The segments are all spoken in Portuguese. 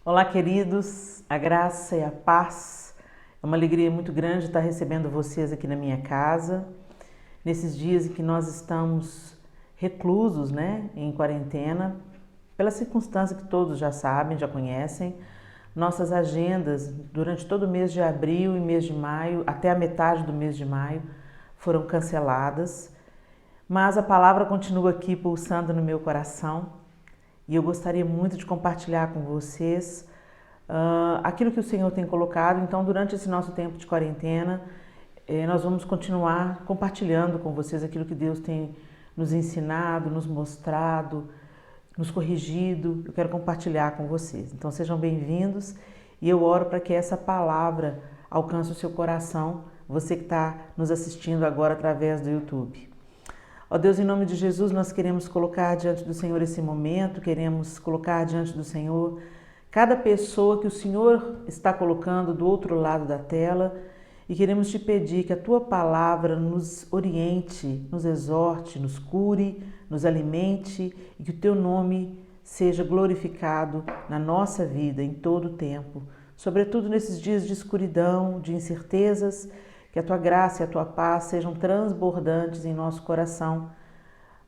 Olá, queridos, a graça e a paz. É uma alegria muito grande estar recebendo vocês aqui na minha casa, nesses dias em que nós estamos reclusos, em quarentena, pela circunstância que todos já sabem, já conhecem. Nossas agendas durante todo o mês de abril e mês de maio, até a metade do mês de maio, foram canceladas, mas a palavra continua aqui pulsando no meu coração e eu gostaria muito de compartilhar com vocês aquilo que o Senhor tem colocado. Então, durante esse nosso tempo de quarentena, nós vamos continuar compartilhando com vocês aquilo que Deus tem nos ensinado, nos mostrado, nos corrigido. Eu quero compartilhar com vocês. Então, sejam bem-vindos e eu oro para que essa palavra alcance o seu coração, você que está nos assistindo agora através do YouTube. Ó Deus, em nome de Jesus, nós queremos colocar diante do Senhor esse momento, queremos colocar diante do Senhor cada pessoa que o Senhor está colocando do outro lado da tela e queremos te pedir que a tua palavra nos oriente, nos exorte, nos cure, nos alimente e que o teu nome seja glorificado na nossa vida em todo o tempo, sobretudo nesses dias de escuridão, de incertezas. Que a tua graça e a tua paz sejam transbordantes em nosso coração,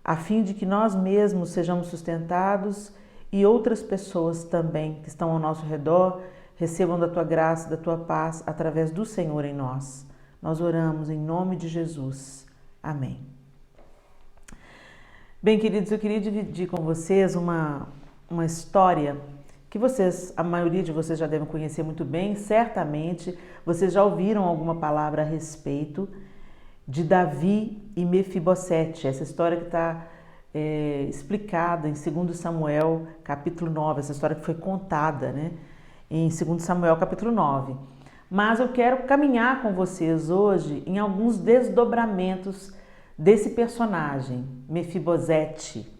a fim de que nós mesmos sejamos sustentados e outras pessoas também que estão ao nosso redor recebam da tua graça e da tua paz através do Senhor em nós. Nós oramos em nome de Jesus. Amém. Bem, queridos, eu queria dividir com vocês uma história que a maioria de vocês já devem conhecer muito bem. Certamente vocês já ouviram alguma palavra a respeito de Davi e Mefibosete. Essa história que está explicada em 2 Samuel, capítulo 9, essa história que foi contada, em 2 Samuel, capítulo 9. Mas eu quero caminhar com vocês hoje em alguns desdobramentos desse personagem, Mefibosete.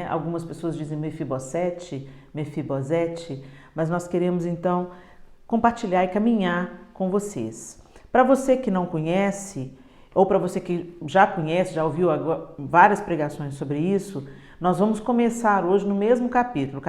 Algumas pessoas dizem Mefibosete, mas nós queremos então compartilhar e caminhar com vocês. Para você que não conhece, ou para você que já conhece, já ouviu várias pregações sobre isso, nós vamos começar hoje no mesmo capítulo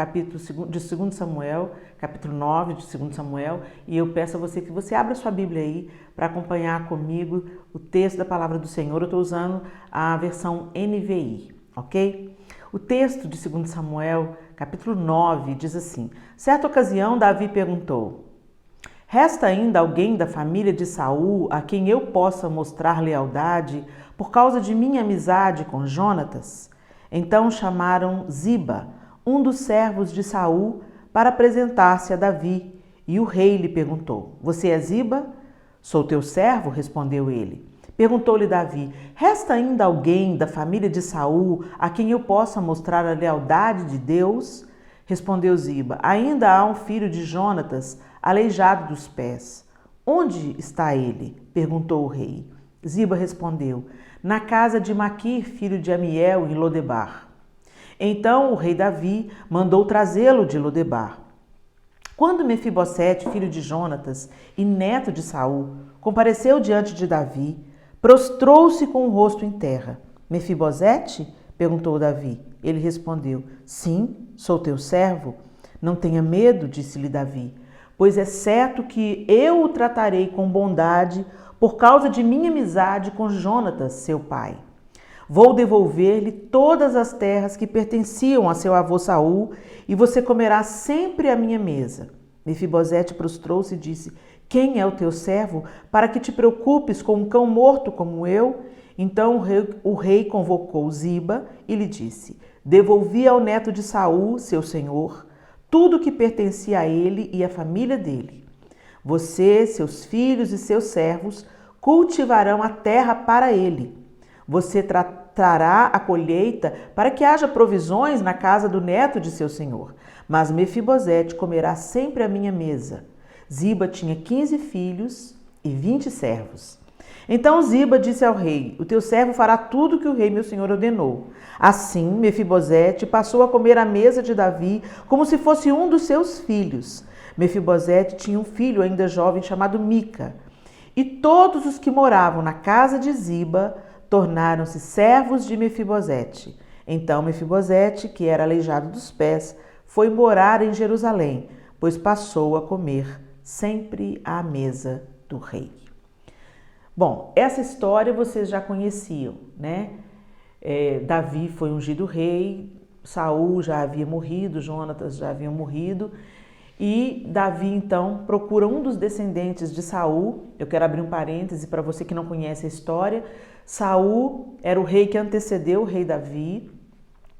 de 2 Samuel, capítulo 9 de 2 Samuel, e eu peço a você que você abra sua Bíblia aí para acompanhar comigo o texto da palavra do Senhor. Eu estou usando a versão NVI, ok? O texto de 2 Samuel, capítulo 9, diz assim: certa ocasião, Davi perguntou: resta ainda alguém da família de Saul a quem eu possa mostrar lealdade por causa de minha amizade com Jonatas? Então chamaram Ziba, um dos servos de Saul, para apresentar-se a Davi, e o rei lhe perguntou: você é Ziba? Sou teu servo, respondeu ele. Perguntou-lhe Davi: resta ainda alguém da família de Saul a quem eu possa mostrar a lealdade de Deus? Respondeu Ziba: ainda há um filho de Jonatas, aleijado dos pés. Onde está ele? Perguntou o rei. Ziba respondeu: na casa de Maquir, filho de Amiel, em Lodebar. Então o rei Davi mandou trazê-lo de Lodebar. Quando Mefibosete, filho de Jonatas e neto de Saul, compareceu diante de Davi, prostrou-se com o rosto em terra. Mefibosete? Perguntou Davi. Ele respondeu: sim, sou teu servo. Não tenha medo, disse-lhe Davi, pois é certo que eu o tratarei com bondade por causa de minha amizade com Jonatas, seu pai. Vou devolver-lhe todas as terras que pertenciam a seu avô Saul, e você comerá sempre à minha mesa. Mefibosete prostrou-se e disse: quem é o teu servo para que te preocupes com um cão morto como eu? Então o rei convocou Ziba e lhe disse: devolvi ao neto de Saul, seu senhor, tudo que pertencia a ele e à família dele. Você, seus filhos e seus servos cultivarão a terra para ele. Você trará a colheita para que haja provisões na casa do neto de seu senhor. Mas Mefibosete comerá sempre à minha mesa. Ziba tinha 15 filhos e 20 servos. Então Ziba disse ao rei: o teu servo fará tudo o que o rei meu senhor ordenou. Assim, Mefibosete passou a comer à mesa de Davi como se fosse um dos seus filhos. Mefibosete tinha um filho ainda jovem chamado Mica. E todos os que moravam na casa de Ziba tornaram-se servos de Mefibosete. Então Mefibosete, que era aleijado dos pés, foi morar em Jerusalém, pois passou a comer sempre à mesa do rei. Bom, essa história vocês já conheciam, né? Davi foi ungido rei, Saul já havia morrido, Jonatas já haviam morrido, e Davi então procura um dos descendentes de Saul. Eu quero abrir um parêntese para você que não conhece a história. Saul era o rei que antecedeu o rei Davi,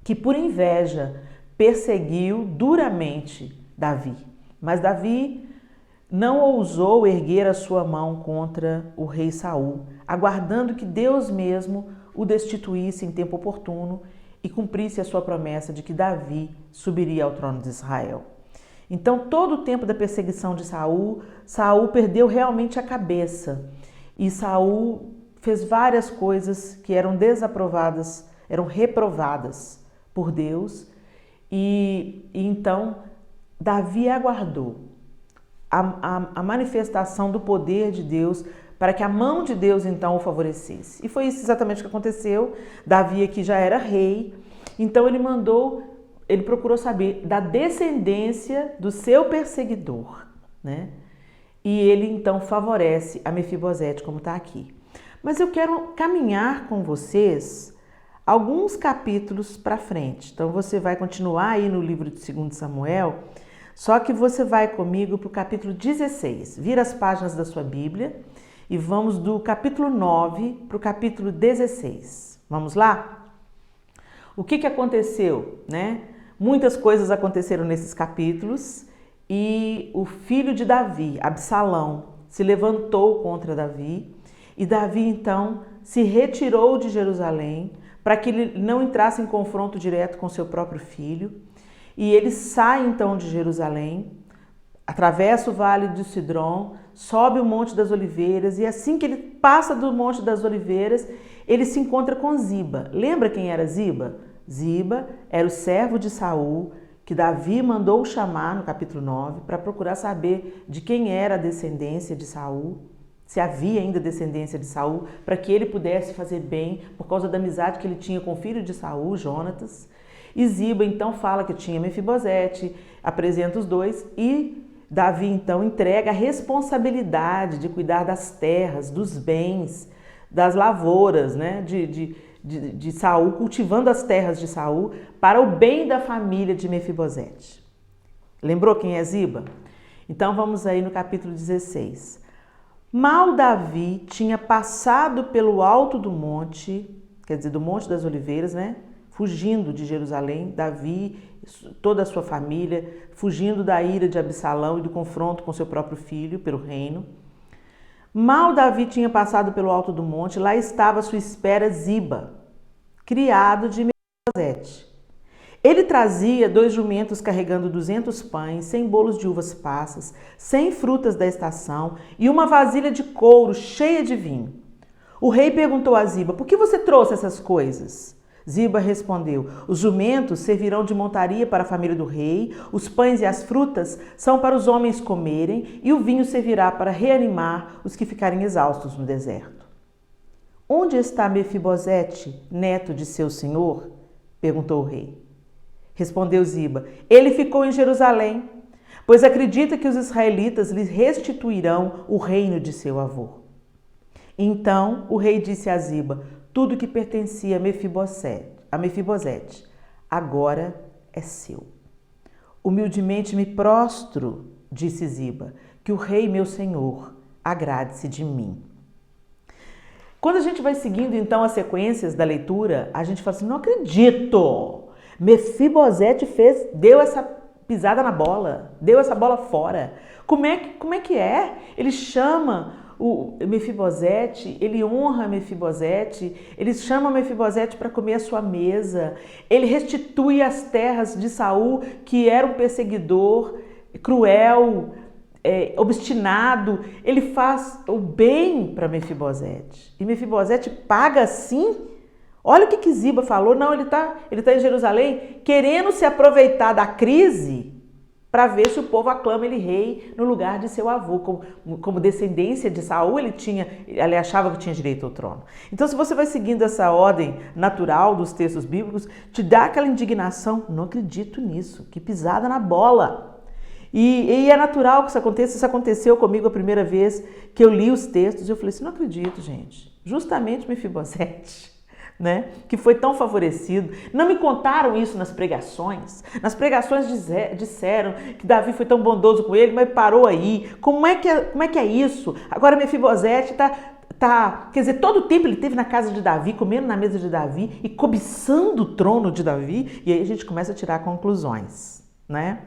que por inveja perseguiu duramente Davi. Mas Davi não ousou erguer a sua mão contra o rei Saul, aguardando que Deus mesmo o destituísse em tempo oportuno e cumprisse a sua promessa de que Davi subiria ao trono de Israel. Então, todo o tempo da perseguição de Saul, Saul perdeu realmente a cabeça. E Saul fez várias coisas que eram desaprovadas, eram reprovadas por Deus. E então, Davi aguardou a manifestação do poder de Deus para que a mão de Deus então o favorecesse. E foi isso exatamente o que aconteceu. Davi aqui já era rei, então ele procurou saber da descendência do seu perseguidor, né? E ele então favorece a Mefibosete, como está aqui. Mas eu quero caminhar com vocês alguns capítulos para frente. Então você vai continuar aí no livro de 2 Samuel, só que você vai comigo para o capítulo 16. Vira as páginas da sua Bíblia e vamos do capítulo 9 para o capítulo 16. Vamos lá? O que aconteceu, né? Muitas coisas aconteceram nesses capítulos e o filho de Davi, Absalão, se levantou contra Davi e Davi então se retirou de Jerusalém para que ele não entrasse em confronto direto com seu próprio filho. E ele sai então de Jerusalém, atravessa o vale de Sidrom, sobe o Monte das Oliveiras e assim que ele passa do Monte das Oliveiras, ele se encontra com Ziba. Lembra quem era Ziba? Ziba era o servo de Saul, que Davi mandou chamar no capítulo 9 para procurar saber de quem era a descendência de Saul, se havia ainda descendência de Saul, para que ele pudesse fazer bem por causa da amizade que ele tinha com o filho de Saul, Jonatas. E Ziba então fala que tinha Mefibosete, apresenta os dois e Davi então entrega a responsabilidade de cuidar das terras, dos bens, das lavouras, né, de Saul, cultivando as terras de Saul para o bem da família de Mefibosete. Lembrou quem é Ziba? Então vamos aí no capítulo 16. Mal Davi tinha passado pelo alto do monte, quer dizer, do Monte das Oliveiras, né? Fugindo de Jerusalém, Davi, toda a sua família, fugindo da ira de Absalão e do confronto com seu próprio filho pelo reino. Mal Davi tinha passado pelo alto do monte, lá estava à sua espera Ziba, criado de Mefibosete. Ele trazia 2 jumentos carregando 200 pães, 100 bolos de uvas passas, 100 frutas da estação e uma vasilha de couro cheia de vinho. O rei perguntou a Ziba: por que você trouxe essas coisas? Ziba respondeu: os jumentos servirão de montaria para a família do rei, os pães e as frutas são para os homens comerem e o vinho servirá para reanimar os que ficarem exaustos no deserto. Onde está Mefibosete, neto de seu senhor? Perguntou o rei. Respondeu Ziba: ele ficou em Jerusalém, pois acredita que os israelitas lhe restituirão o reino de seu avô. Então o rei disse a Ziba tudo que pertencia a Mefibosete, agora é seu. Humildemente me prostro, disse Ziba, que o rei meu senhor agrade-se de mim. Quando a gente vai seguindo então as sequências da leitura, a gente fala assim: não acredito! Mefibosete deu essa pisada na bola, deu essa bola fora. Como é que é? Ele chama o Mefibosete, ele honra Mefibosete, ele chama Mefibosete para comer à sua mesa, ele restitui as terras de Saul, que era um perseguidor cruel, obstinado, ele faz o bem para Mefibosete. E Mefibosete paga assim. Olha o que Ziba falou. Não, ele tá em Jerusalém querendo se aproveitar da crise para ver se o povo aclama ele rei no lugar de seu avô. Como descendência de Saul, ele achava que tinha direito ao trono. Então, se você vai seguindo essa ordem natural dos textos bíblicos, te dá aquela indignação: não acredito nisso, que pisada na bola. E é natural que isso aconteça. Isso aconteceu comigo a primeira vez que eu li os textos e eu falei assim, não acredito, gente. Justamente Mefibosete, né, que foi tão favorecido. Não me contaram isso nas pregações. Nas pregações disseram que Davi foi tão bondoso com ele, mas parou aí. Como é que é isso? Agora Mefibosete quer dizer, todo o tempo ele esteve na casa de Davi, comendo na mesa de Davi e cobiçando o trono de Davi. E aí a gente começa a tirar conclusões, né?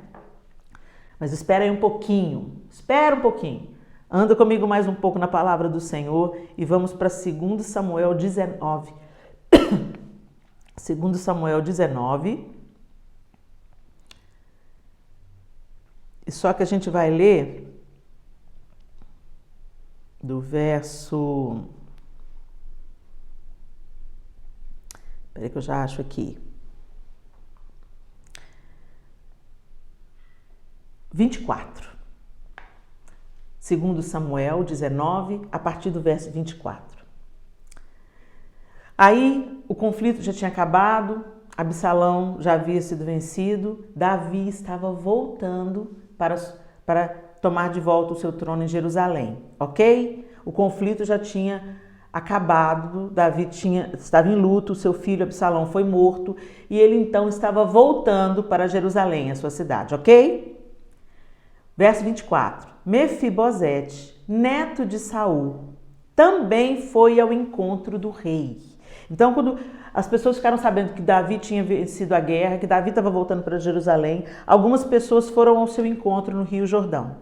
Mas espera aí um pouquinho, espera um pouquinho. Anda comigo mais um pouco na palavra do Senhor e vamos para 2 Samuel 19. 2 Samuel 19. E só que a gente vai ler do verso... Espera que eu já acho aqui. 24. 2 Samuel 19, a partir do verso 24. Aí o conflito já tinha acabado, Absalão já havia sido vencido, Davi estava voltando para tomar de volta o seu trono em Jerusalém, ok? O conflito já tinha acabado, Davi estava em luto, seu filho Absalão foi morto e ele então estava voltando para Jerusalém, a sua cidade, ok? Verso 24. Mefibosete, neto de Saul, também foi ao encontro do rei. Então, quando as pessoas ficaram sabendo que Davi tinha vencido a guerra, que Davi estava voltando para Jerusalém, algumas pessoas foram ao seu encontro no Rio Jordão.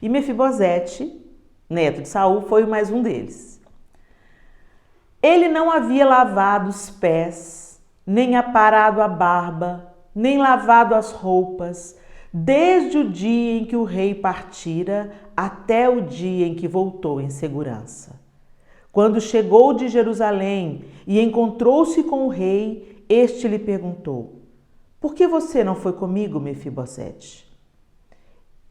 E Mefibosete, neto de Saul, foi mais um deles. Ele não havia lavado os pés, nem aparado a barba, nem lavado as roupas, desde o dia em que o rei partira até o dia em que voltou em segurança. Quando chegou de Jerusalém e encontrou-se com o rei, este lhe perguntou: por que você não foi comigo, Mefibosete?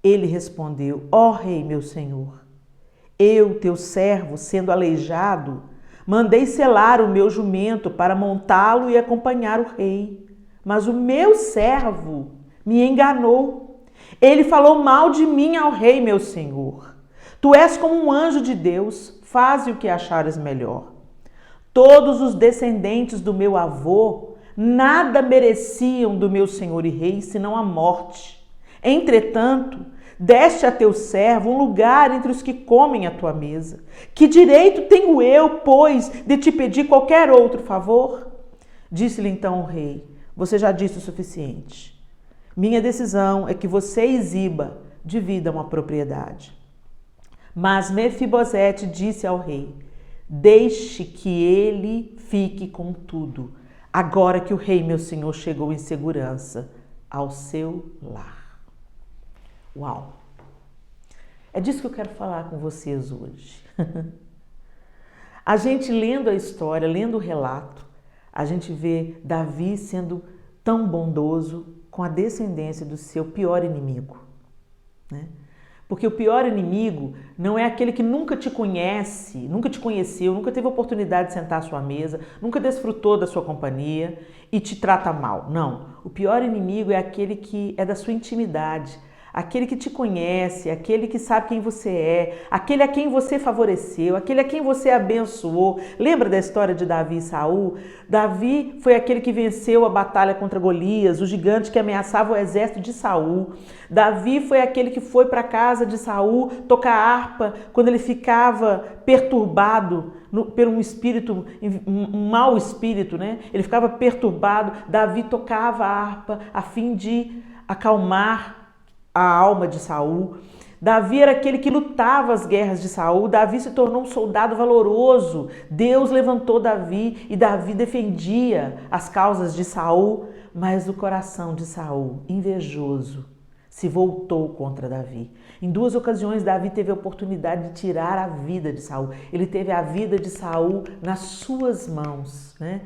Ele respondeu: ó rei, meu senhor, eu, teu servo, sendo aleijado, mandei selar o meu jumento para montá-lo e acompanhar o rei. Mas o meu servo me enganou. Ele falou mal de mim ao rei, meu senhor. Tu és como um anjo de Deus, faze o que achares melhor. Todos os descendentes do meu avô nada mereciam do meu senhor e rei, senão a morte. Entretanto, deste a teu servo um lugar entre os que comem à tua mesa. Que direito tenho eu, pois, de te pedir qualquer outro favor? Disse-lhe então o rei: você já disse o suficiente. Minha decisão é que você e Ziba dividam a propriedade. Mas Mefibosete disse ao rei: deixe que ele fique com tudo, agora que o rei, meu senhor, chegou em segurança ao seu lar. Uau! É disso que eu quero falar com vocês hoje. A gente lendo a história, lendo o relato, a gente vê Davi sendo tão bondoso com a descendência do seu pior inimigo, né? Porque o pior inimigo não é aquele que nunca te conhece, nunca te conheceu, nunca teve oportunidade de sentar à sua mesa, nunca desfrutou da sua companhia e te trata mal. Não, o pior inimigo é aquele que é da sua intimidade, aquele que te conhece, aquele que sabe quem você é, aquele a quem você favoreceu, aquele a quem você abençoou. Lembra da história de Davi e Saul? Davi foi aquele que venceu a batalha contra Golias, o gigante que ameaçava o exército de Saul. Davi foi aquele que foi para a casa de Saul tocar harpa quando ele ficava perturbado por um espírito, um mau espírito, né? Ele ficava perturbado. Davi tocava a harpa a fim de acalmar a alma de Saul. Davi era aquele que lutava as guerras de Saul. Davi se tornou um soldado valoroso. Deus levantou Davi e Davi defendia as causas de Saul, mas o coração de Saul, invejoso, se voltou contra Davi. Em 2 ocasiões, Davi teve a oportunidade de tirar a vida de Saul. Ele teve a vida de Saul nas suas mãos, né?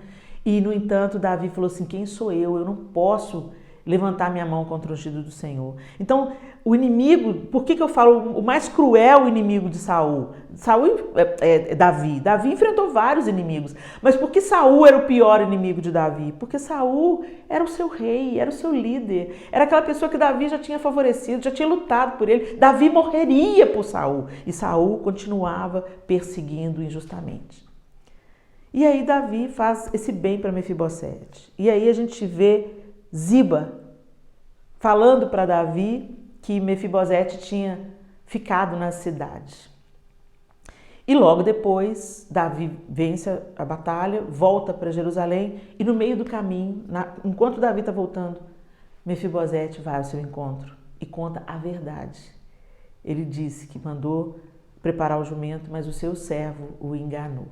E, no entanto, Davi falou assim: quem sou eu? Eu não posso levantar minha mão contra o ungido do Senhor. Então, o inimigo, por que eu falo o mais cruel inimigo de Saul? Saul é Davi. Davi enfrentou vários inimigos. Mas por que Saul era o pior inimigo de Davi? Porque Saul era o seu rei, era o seu líder. Era aquela pessoa que Davi já tinha favorecido, já tinha lutado por ele. Davi morreria por Saul. E Saul continuava perseguindo injustamente. E aí Davi faz esse bem para Mefibosete. E aí a gente vê Ziba falando para Davi que Mefibosete tinha ficado na cidade. E logo depois, Davi vence a batalha, volta para Jerusalém e no meio do caminho, enquanto Davi está voltando, Mefibosete vai ao seu encontro e conta a verdade. Ele disse que mandou preparar o jumento, mas o seu servo o enganou.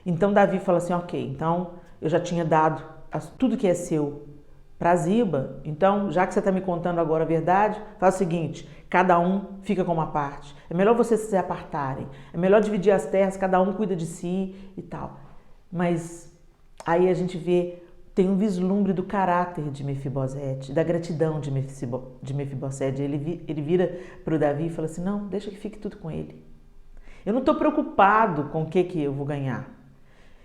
Então Davi fala assim, ok, então eu já tinha dado tudo que é seu para Ziba, então já que você está me contando agora a verdade, faz o seguinte, cada um fica com uma parte. É melhor vocês se apartarem, é melhor dividir as terras, cada um cuida de si e tal. Mas aí a gente vê, tem um vislumbre do caráter de Mefibosete, da gratidão de Mefibosete. Ele vira para o Davi e fala assim, não, deixa que fique tudo com ele. Eu não estou preocupado com o que eu vou ganhar.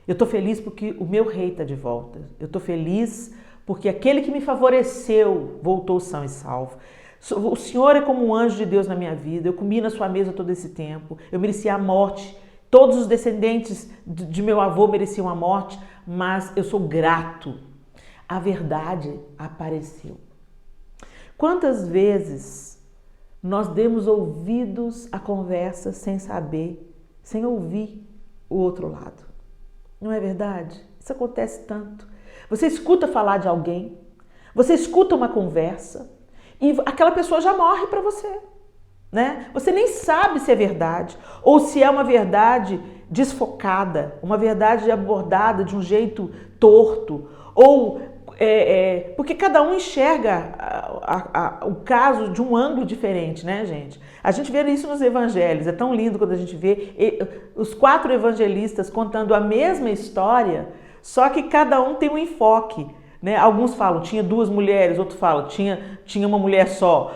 Eu estou feliz porque o meu rei está de volta. Eu estou feliz porque aquele que me favoreceu voltou são e salvo. O Senhor é como um anjo de Deus na minha vida. Eu comi na sua mesa todo esse tempo. Eu merecia a morte. Todos os descendentes de meu avô mereciam a morte, mas eu sou grato. A verdade apareceu. Quantas vezes nós demos ouvidos à conversa sem saber, sem ouvir o outro lado? Não é verdade? Isso acontece tanto. Você escuta falar de alguém, você escuta uma conversa e aquela pessoa já morre para você, né? Você nem sabe se é verdade ou se é uma verdade desfocada, uma verdade abordada de um jeito torto ou porque cada um enxerga o caso de um ângulo diferente, né, gente? A gente vê isso nos evangelhos, é tão lindo quando a gente vê os 4 evangelistas contando a mesma história, só que cada um tem um enfoque, né? Alguns falam, tinha 2 mulheres, outros falam, tinha uma mulher só.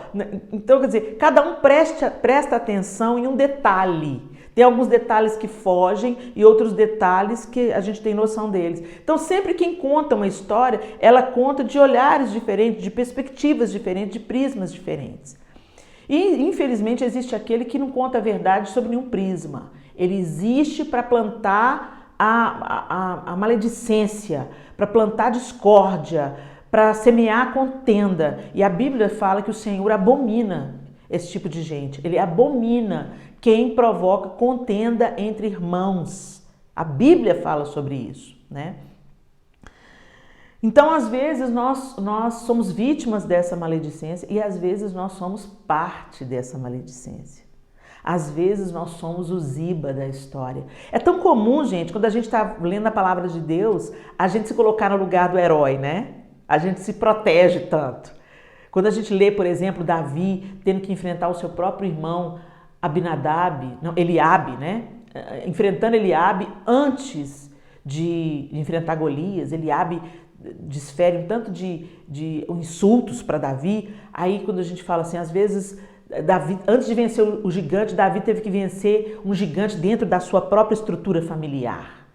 Então, quer dizer, cada um presta atenção em um detalhe. Tem alguns detalhes que fogem e outros detalhes que a gente tem noção deles. Então, sempre quem conta uma história, ela conta de olhares diferentes, de perspectivas diferentes, de prismas diferentes. E, infelizmente, existe aquele que não conta a verdade sobre nenhum prisma. Ele existe para plantar a maledicência, para plantar discórdia, para semear contenda. E a Bíblia fala que o Senhor abomina esse tipo de gente. Ele abomina quem provoca contenda entre irmãos. A Bíblia fala sobre isso, né? Então, às vezes, nós somos vítimas dessa maledicência e às vezes nós somos parte dessa maledicência. Às vezes nós somos o Ziba da história. É tão comum, gente, quando a gente está lendo a palavra de Deus, a gente se colocar no lugar do herói, né? A gente se protege tanto. Quando a gente lê, por exemplo, Davi tendo que enfrentar o seu próprio irmão Eliabe, né? Enfrentando Eliabe antes de enfrentar Golias, Eliabe desfere um tanto de insultos para Davi. Aí quando a gente fala assim, às vezes, Davi, antes de vencer o gigante, Davi teve que vencer um gigante dentro da sua própria estrutura familiar.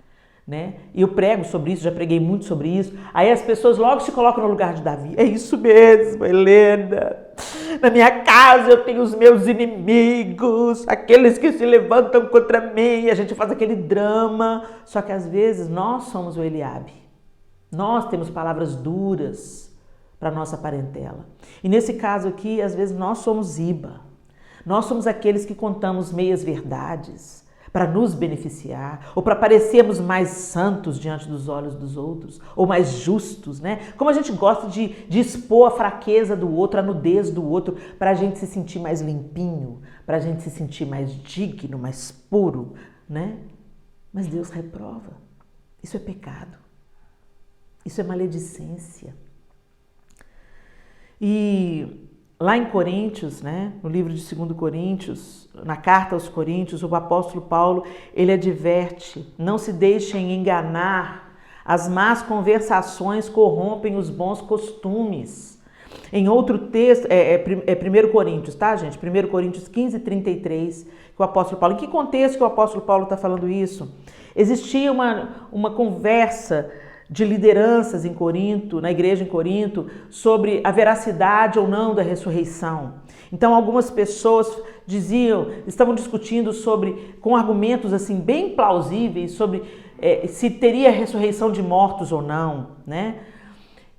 Né? E eu prego sobre isso, já preguei muito sobre isso. Aí as pessoas logo se colocam no lugar de Davi. É isso mesmo, Helena. Na minha casa eu tenho os meus inimigos, aqueles que se levantam contra mim. E a gente faz aquele drama. Só que às vezes nós somos o Eliabe. Nós temos palavras duras para nossa parentela. E nesse caso aqui, às vezes nós somos Ziba. Nós somos aqueles que contamos meias verdades para nos beneficiar, ou para parecermos mais santos diante dos olhos dos outros, ou mais justos, né? Como a gente gosta de expor a fraqueza do outro, a nudez do outro, para a gente se sentir mais limpinho, para a gente se sentir mais digno, mais puro, né? Mas Deus reprova. Isso é pecado. Isso é maledicência. E lá em Coríntios, né, no livro de 2 Coríntios, na carta aos Coríntios, o apóstolo Paulo, ele adverte, não se deixem enganar, as más conversações corrompem os bons costumes. Em outro texto, é 1 Coríntios, tá, gente? 1 Coríntios 15, 33, que o apóstolo Paulo... Em que contexto que o apóstolo Paulo está falando isso? Existia uma conversa de lideranças em Corinto, na igreja em Corinto, sobre a veracidade ou não da ressurreição. Então, algumas pessoas estavam discutindo sobre, com argumentos assim bem plausíveis, sobre se teria ressurreição de mortos ou não, né?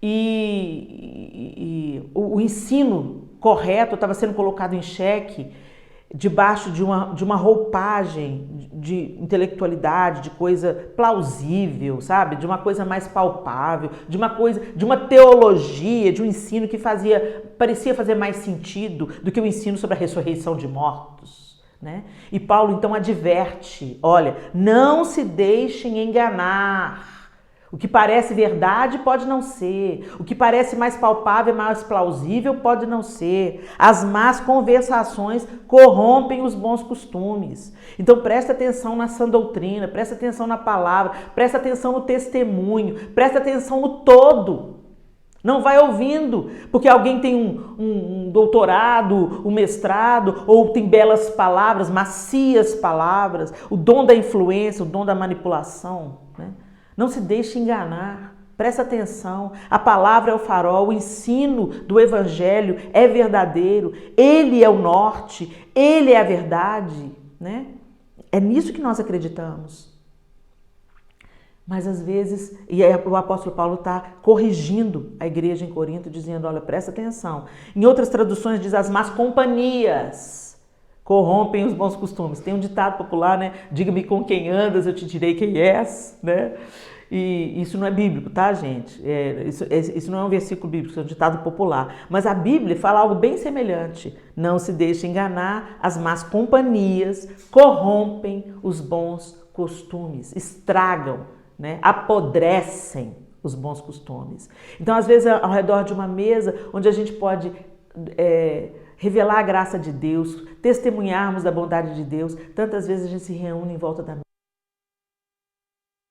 E o ensino correto estava sendo colocado em xeque debaixo de uma roupagem de intelectualidade, de coisa plausível, sabe? De uma coisa mais palpável, de uma teologia, de um ensino que parecia fazer mais sentido do que o ensino sobre a ressurreição de mortos, né? E Paulo então adverte, olha, não se deixem enganar. O que parece verdade pode não ser. O que parece mais palpável e mais plausível pode não ser. As más conversações corrompem os bons costumes. Então presta atenção na sã doutrina, presta atenção na palavra, presta atenção no testemunho, presta atenção no todo. Não vai ouvindo, porque alguém tem um doutorado, um mestrado, ou tem belas palavras, macias palavras, o dom da influência, o dom da manipulação, né? Não se deixe enganar, presta atenção, a palavra é o farol, o ensino do evangelho é verdadeiro, ele é o norte, ele é a verdade, né? É nisso que nós acreditamos. Mas às vezes, o apóstolo Paulo está corrigindo a igreja em Corinto, dizendo, olha, presta atenção. Em outras traduções diz, as más companhias corrompem os bons costumes. Tem um ditado popular, né? Diga-me com quem andas, eu te direi quem és, né? E isso não é bíblico, tá, gente? Isso não é um versículo bíblico, isso é um ditado popular. Mas a Bíblia fala algo bem semelhante. Não se deixe enganar, as más companhias corrompem os bons costumes, estragam, né? Apodrecem os bons costumes. Então, às vezes, ao redor de uma mesa, onde a gente pode revelar a graça de Deus, testemunharmos da bondade de Deus, tantas vezes a gente se reúne em volta da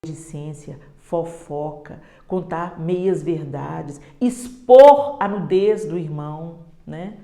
maledicência, fofoca, contar meias verdades, expor a nudez do irmão, né?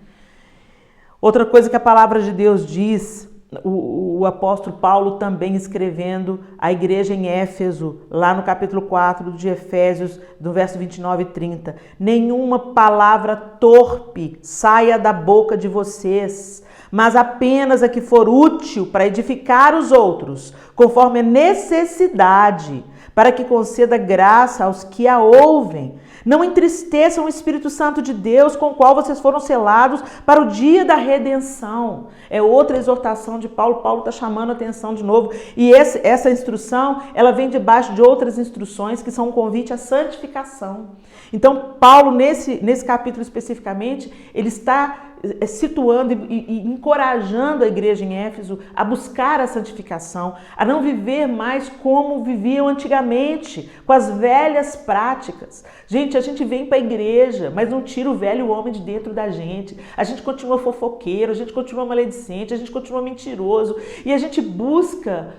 Outra coisa que a palavra de Deus diz, o apóstolo Paulo também escrevendo à igreja em Éfeso, lá no capítulo 4 de Efésios, do verso 29 e 30. Nenhuma palavra torpe saia da boca de vocês, mas apenas a que for útil para edificar os outros, conforme a necessidade, para que conceda graça aos que a ouvem. Não entristeçam o Espírito Santo de Deus, com o qual vocês foram selados para o dia da redenção. É outra exortação de Paulo. Paulo está chamando a atenção de novo. E essa instrução, ela vem debaixo de outras instruções que são um convite à santificação. Então, Paulo, nesse capítulo especificamente, ele está situando e encorajando a igreja em Éfeso a buscar a santificação, a não viver mais como viviam antigamente, com as velhas práticas. Gente, a gente vem para a igreja, mas não tira o velho homem de dentro da gente. A gente continua fofoqueiro, a gente continua maledicente, a gente continua mentiroso e a gente busca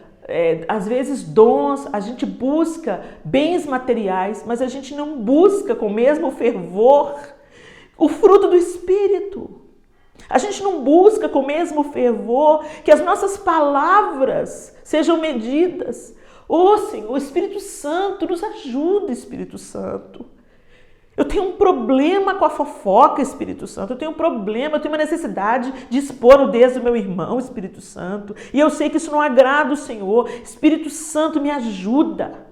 às vezes dons, a gente busca bens materiais, mas a gente não busca com o mesmo fervor o fruto do Espírito. A gente não busca com o mesmo fervor que as nossas palavras sejam medidas. Senhor, o Espírito Santo, nos ajuda, Espírito Santo. Eu tenho um problema com a fofoca, Espírito Santo. Eu tenho uma necessidade de expor o dedo do meu irmão, Espírito Santo. E eu sei que isso não agrada o Senhor. Espírito Santo, me ajuda.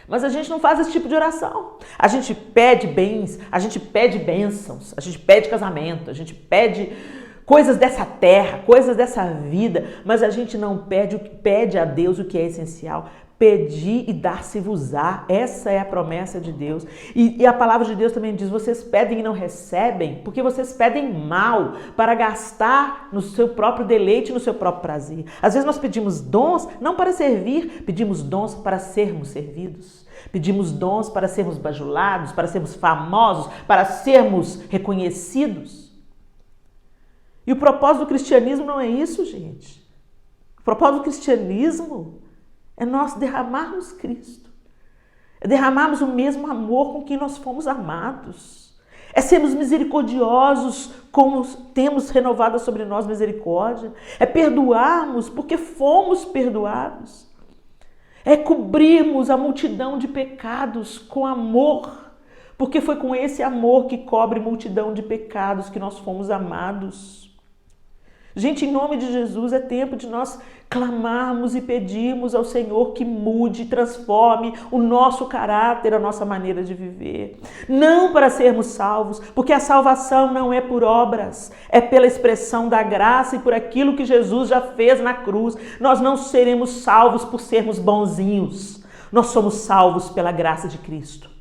Mas a gente não faz esse tipo de oração. A gente pede bens, a gente pede bênçãos, a gente pede casamento, a gente pede coisas dessa terra, coisas dessa vida, mas a gente não pede a Deus o que é essencial. Pedir e dar-se-vos-á. Essa é a promessa de Deus. E a palavra de Deus também diz, vocês pedem e não recebem, porque vocês pedem mal para gastar no seu próprio deleite, no seu próprio prazer. Às vezes nós pedimos dons não para servir, pedimos dons para sermos servidos. Pedimos dons para sermos bajulados, para sermos famosos, para sermos reconhecidos. E o propósito do cristianismo não é isso, gente. O propósito do cristianismo é nós derramarmos Cristo. É derramarmos o mesmo amor com que nós fomos amados. É sermos misericordiosos como temos renovado sobre nós misericórdia. É perdoarmos porque fomos perdoados. É cobrirmos a multidão de pecados com amor, porque foi com esse amor que cobre multidão de pecados que nós fomos amados. Gente, em nome de Jesus, é tempo de nós clamarmos e pedirmos ao Senhor que mude, transforme o nosso caráter, a nossa maneira de viver. Não para sermos salvos, porque a salvação não é por obras, é pela expressão da graça e por aquilo que Jesus já fez na cruz. Nós não seremos salvos por sermos bonzinhos, nós somos salvos pela graça de Cristo.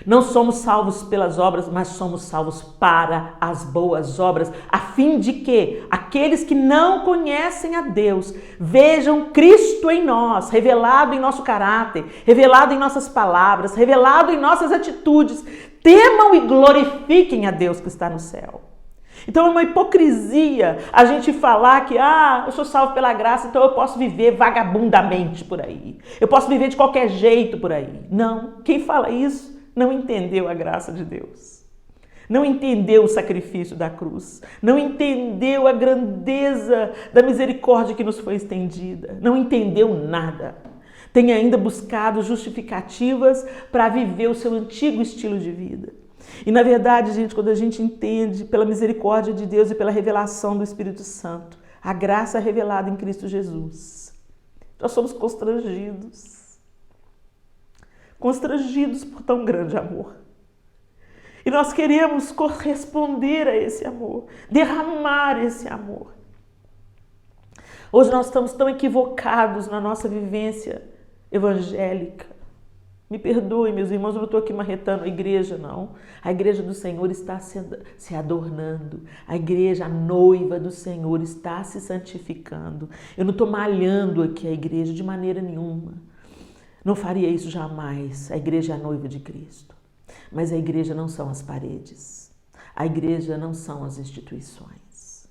Não somos salvos pelas obras, mas somos salvos para as boas obras, a fim de que aqueles que não conhecem a Deus vejam Cristo em nós, revelado em nosso caráter, revelado em nossas palavras, revelado em nossas atitudes, temam e glorifiquem a Deus que está no céu. Então é uma hipocrisia a gente falar que eu sou salvo pela graça, então eu posso viver vagabundamente por aí. Eu posso viver de qualquer jeito por aí. Não, quem fala isso não entendeu a graça de Deus, não entendeu o sacrifício da cruz, não entendeu a grandeza da misericórdia que nos foi estendida, não entendeu nada. Tem ainda buscado justificativas para viver o seu antigo estilo de vida. E na verdade, gente, quando a gente entende pela misericórdia de Deus e pela revelação do Espírito Santo, a graça revelada em Cristo Jesus, nós somos constrangidos por tão grande amor. E nós queremos corresponder a esse amor, derramar esse amor. Hoje nós estamos tão equivocados na nossa vivência evangélica. Me perdoem, meus irmãos, eu não estou aqui marretando a igreja, não. A igreja do Senhor está se adornando. A igreja, a noiva do Senhor, está se santificando. Eu não estou malhando aqui a igreja de maneira nenhuma. Não faria isso jamais. A igreja é a noiva de Cristo. Mas a igreja não são as paredes. A igreja não são as instituições.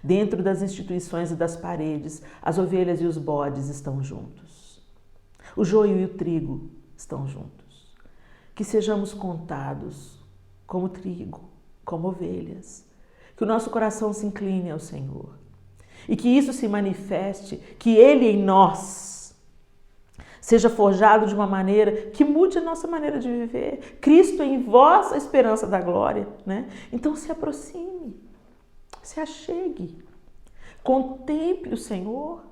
Dentro das instituições e das paredes, as ovelhas e os bodes estão juntos. O joio e o trigo estão juntos. Que sejamos contados como trigo, como ovelhas. Que o nosso coração se incline ao Senhor. E que isso se manifeste, que Ele em nós seja forjado de uma maneira que mude a nossa maneira de viver. Cristo em vós, a esperança da glória, né? Então se aproxime, se achegue, contemple o Senhor.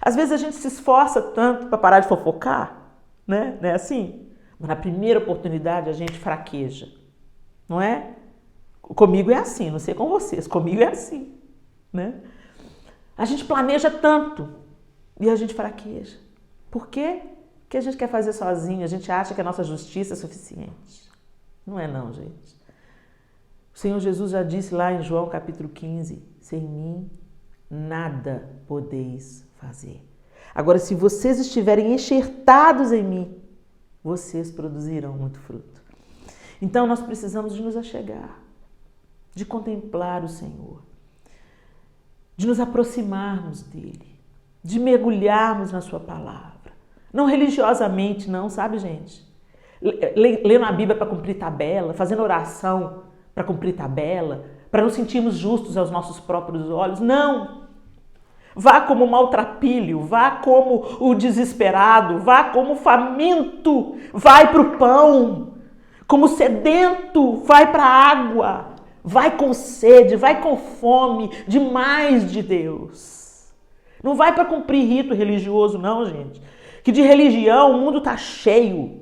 Às vezes a gente se esforça tanto para parar de fofocar, né? Não é assim? Mas na primeira oportunidade a gente fraqueja, não é? Comigo é assim, não sei com vocês, comigo é assim, né? A gente planeja tanto e a gente fraqueja. Por quê? Porque a gente quer fazer sozinho, a gente acha que a nossa justiça é suficiente. Não é não, gente. O Senhor Jesus já disse lá em João capítulo 15, sem mim nada podeis fazer. Agora, se vocês estiverem enxertados em mim, vocês produzirão muito fruto. Então, nós precisamos de nos achegar, de contemplar o Senhor, de nos aproximarmos dEle, de mergulharmos na sua palavra. Não religiosamente, não, sabe, gente? Lendo a Bíblia para cumprir tabela, fazendo oração para cumprir tabela, para nos sentirmos justos aos nossos próprios olhos. Não! Vá como maltrapilho, vá como o desesperado, vá como faminto, vai para o pão. Como sedento, vai para a água. Vai com sede, vai com fome de mais de Deus. Não vai para cumprir rito religioso, não, gente. Que de religião o mundo está cheio.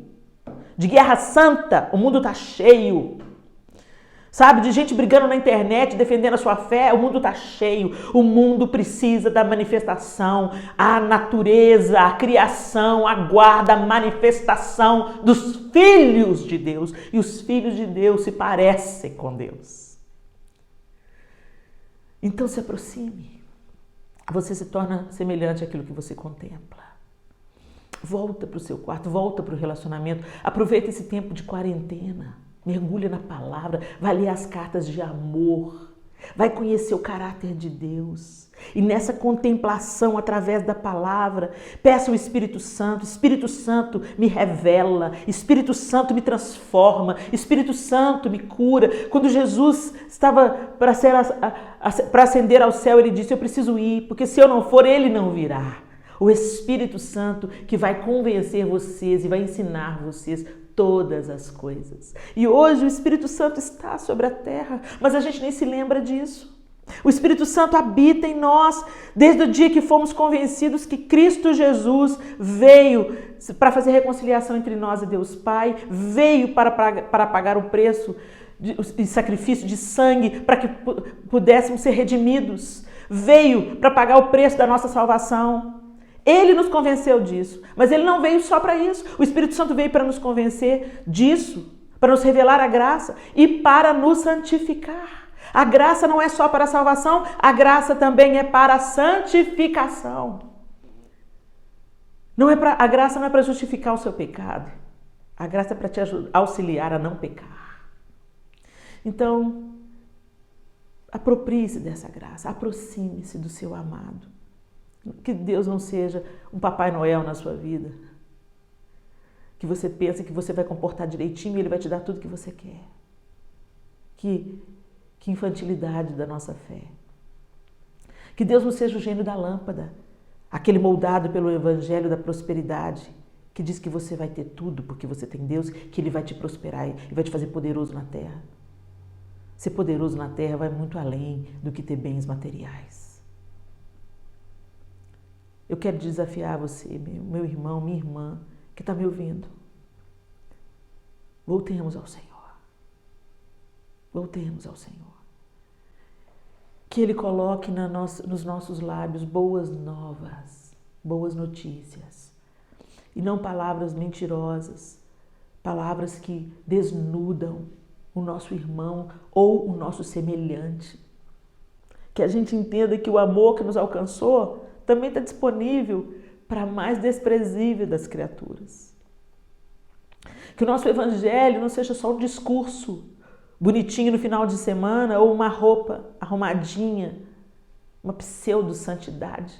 De guerra santa o mundo está cheio. Sabe, de gente brigando na internet, defendendo a sua fé, o mundo está cheio. O mundo precisa da manifestação. A natureza, a criação aguarda a manifestação dos filhos de Deus. E os filhos de Deus se parecem com Deus. Então se aproxime. Você se torna semelhante àquilo que você contempla. Volta para o seu quarto, volta para o relacionamento. Aproveita esse tempo de quarentena. Mergulha na palavra, vai ler as cartas de amor. vai conhecer o caráter de Deus. E nessa contemplação, através da palavra, peça ao Espírito Santo me revela, Espírito Santo me transforma, Espírito Santo me cura. Quando Jesus estava para ascender ao céu, ele disse, eu preciso ir, porque se eu não for, ele não virá. O Espírito Santo que vai convencer vocês e vai ensinar vocês todas as coisas. E hoje o Espírito Santo está sobre a terra, mas a gente nem se lembra disso. O Espírito Santo habita em nós desde o dia que fomos convencidos que Cristo Jesus veio para fazer reconciliação entre nós e Deus Pai, veio para pagar o preço de sacrifício de sangue para que pudéssemos ser redimidos, veio para pagar o preço da nossa salvação. Ele nos convenceu disso, mas ele não veio só para isso. O Espírito Santo veio para nos convencer disso, para nos revelar a graça e para nos santificar. A graça não é só para a salvação, a graça também é para a santificação. A graça não é para justificar o seu pecado. A graça é para te auxiliar a não pecar. Então, aproprie-se dessa graça, aproxime-se do seu amado. Que Deus não seja um Papai Noel na sua vida. Que você pense que você vai comportar direitinho e Ele vai te dar tudo que você quer. Que infantilidade da nossa fé. Que Deus não seja o gênio da lâmpada, aquele moldado pelo evangelho da prosperidade, que diz que você vai ter tudo porque você tem Deus, que Ele vai te prosperar e vai te fazer poderoso na terra. Ser poderoso na terra vai muito além do que ter bens materiais. Eu quero desafiar você, meu irmão, minha irmã, que está me ouvindo. Voltemos ao Senhor. Voltemos ao Senhor. Que Ele coloque nos nossos lábios boas novas, boas notícias. E não palavras mentirosas, palavras que desnudam o nosso irmão ou o nosso semelhante. Que a gente entenda que o amor que nos alcançou também está disponível para a mais desprezível das criaturas. Que o nosso evangelho não seja só um discurso bonitinho no final de semana ou uma roupa arrumadinha, uma pseudo-santidade.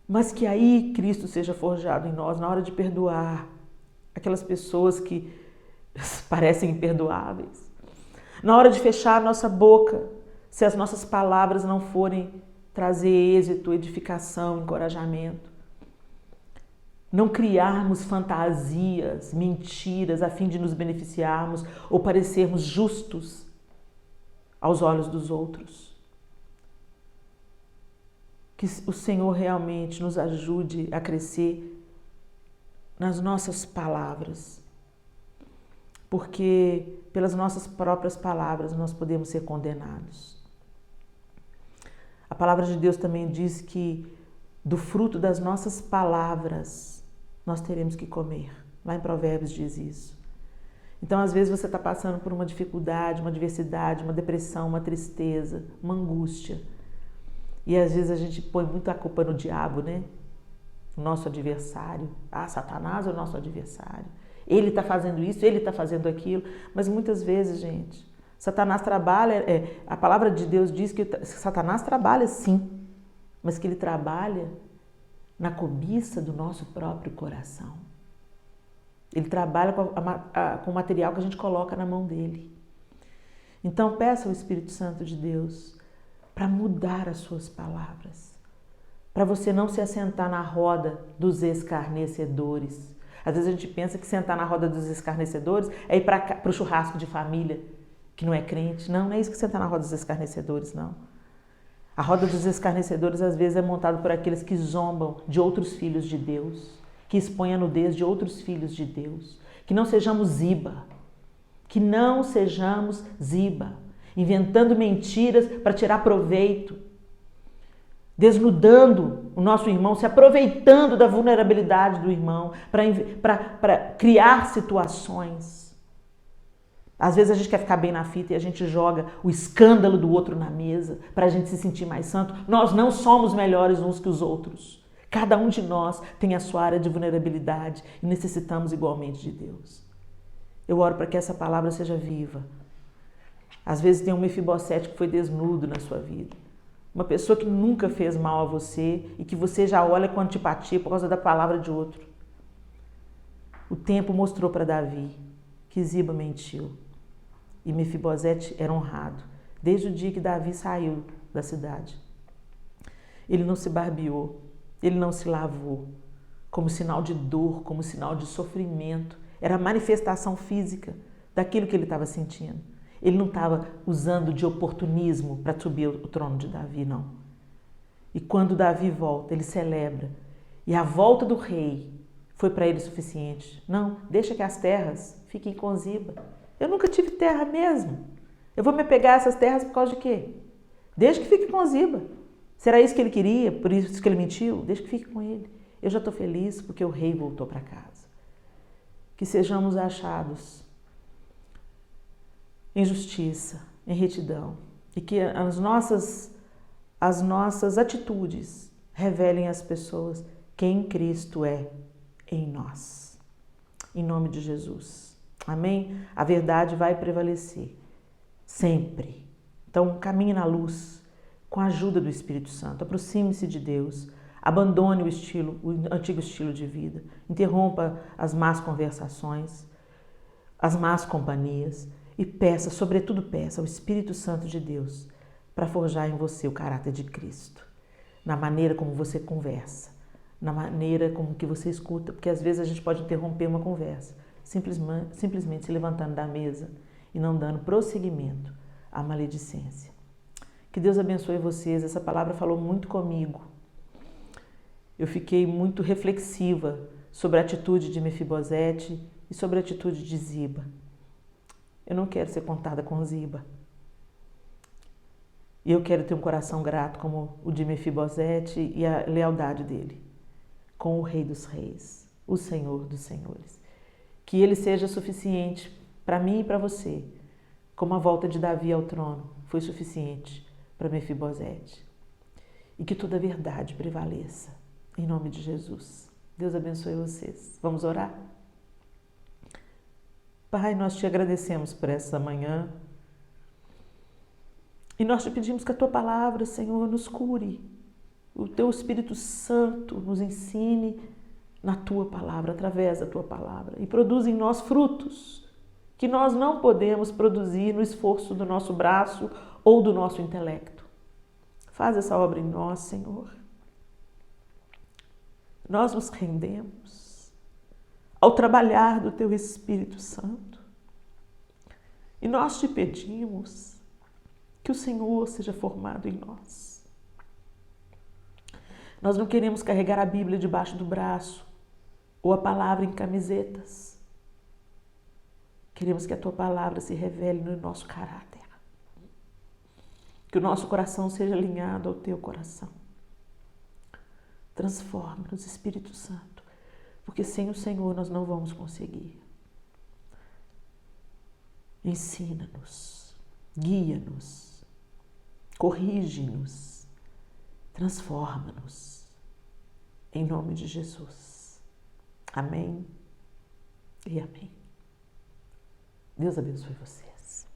Mas que aí Cristo seja forjado em nós na hora de perdoar aquelas pessoas que parecem imperdoáveis. Na hora de fechar a nossa boca, se as nossas palavras não forem trazer êxito, edificação, encorajamento. Não criarmos fantasias, mentiras, a fim de nos beneficiarmos ou parecermos justos aos olhos dos outros. Que o Senhor realmente nos ajude a crescer nas nossas palavras, porque pelas nossas próprias palavras nós podemos ser condenados. A palavra de Deus também diz que do fruto das nossas palavras nós teremos que comer. Lá em Provérbios diz isso. Então, às vezes você está passando por uma dificuldade, uma adversidade, uma depressão, uma tristeza, uma angústia. E às vezes a gente põe muito a culpa no diabo, né? O nosso adversário. Ah, Satanás é o nosso adversário. Ele está fazendo isso, ele está fazendo aquilo. Mas muitas vezes, gente, Satanás trabalha, a palavra de Deus diz que Satanás trabalha sim, mas que ele trabalha na cobiça do nosso próprio coração. Ele trabalha com o material que a gente coloca na mão dele. Então peça ao Espírito Santo de Deus para mudar as suas palavras, para você não se assentar na roda dos escarnecedores. Às vezes a gente pensa que sentar na roda dos escarnecedores é ir para o churrasco de família, que não é crente. Não, não é isso que sentar na roda dos escarnecedores, não. A roda dos escarnecedores às vezes é montada por aqueles que zombam de outros filhos de Deus, que expõem a nudez de outros filhos de Deus. Que não sejamos ziba, inventando mentiras para tirar proveito, desnudando o nosso irmão, se aproveitando da vulnerabilidade do irmão para criar situações. Às vezes a gente quer ficar bem na fita e a gente joga o escândalo do outro na mesa para a gente se sentir mais santo. Nós não somos melhores uns que os outros. Cada um de nós tem a sua área de vulnerabilidade e necessitamos igualmente de Deus. Eu oro para que essa palavra seja viva Às vezes tem um Mefibosete que foi desnudo na sua vida. Uma pessoa que nunca fez mal a você e que você já olha com antipatia por causa da palavra de outro. O tempo mostrou para Davi que Ziba mentiu. E Mefibosete era honrado, desde o dia que Davi saiu da cidade. Ele não se barbeou, ele não se lavou, como sinal de dor, como sinal de sofrimento. Era a manifestação física daquilo que ele estava sentindo. Ele não estava usando de oportunismo para subir o trono de Davi, não. E quando Davi volta, ele celebra. E a volta do rei foi para ele suficiente. Não, deixa que as terras fiquem com Ziba. Eu nunca tive terra mesmo. Eu vou me apegar a essas terras por causa de quê? Deixa que fique com Ziba. Será isso que ele queria? Por isso que ele mentiu? Deixa que fique com ele. Eu já estou feliz porque o rei voltou para casa. Que sejamos achados em justiça, em retidão. E que as nossas atitudes revelem às pessoas quem Cristo é em nós. Em nome de Jesus. Amém? A verdade vai prevalecer. Sempre. Então, caminhe na luz com a ajuda do Espírito Santo. Aproxime-se de Deus. Abandone o antigo estilo de vida. Interrompa as más conversações, as más companhias e peça, sobretudo peça ao Espírito Santo de Deus para forjar em você o caráter de Cristo. Na maneira como você conversa, na maneira como que você escuta, porque às vezes a gente pode interromper uma conversa, simplesmente se levantando da mesa e não dando prosseguimento à maledicência. Que Deus abençoe vocês. Essa palavra falou muito comigo. Eu fiquei muito reflexiva sobre a atitude de Mefibosete e sobre a atitude de Ziba. Eu não quero ser contada com Ziba. E eu quero ter um coração grato como o de Mefibosete e a lealdade dele com o Rei dos Reis, o Senhor dos Senhores. Que ele seja suficiente para mim e para você, como a volta de Davi ao trono foi suficiente para Mefibosete. E que toda a verdade prevaleça, em nome de Jesus. Deus abençoe vocês. Vamos orar? Pai, nós te agradecemos por essa manhã e nós te pedimos que a tua palavra, Senhor, nos cure. O teu Espírito Santo nos ensine na tua palavra, através da tua palavra, e produza em nós frutos que nós não podemos produzir no esforço do nosso braço ou do nosso intelecto. Faz essa obra em nós, Senhor. Nós nos rendemos ao trabalhar do teu Espírito Santo e nós te pedimos que o Senhor seja formado em nós. Nós não queremos carregar a Bíblia debaixo do braço ou a palavra em camisetas. Queremos que a tua palavra se revele no nosso caráter. Que o nosso coração seja alinhado ao teu coração. Transforma-nos, Espírito Santo, porque sem o Senhor nós não vamos conseguir. Ensina-nos, guia-nos, corrige-nos, transforma-nos, em nome de Jesus. Amém e amém. Deus abençoe vocês.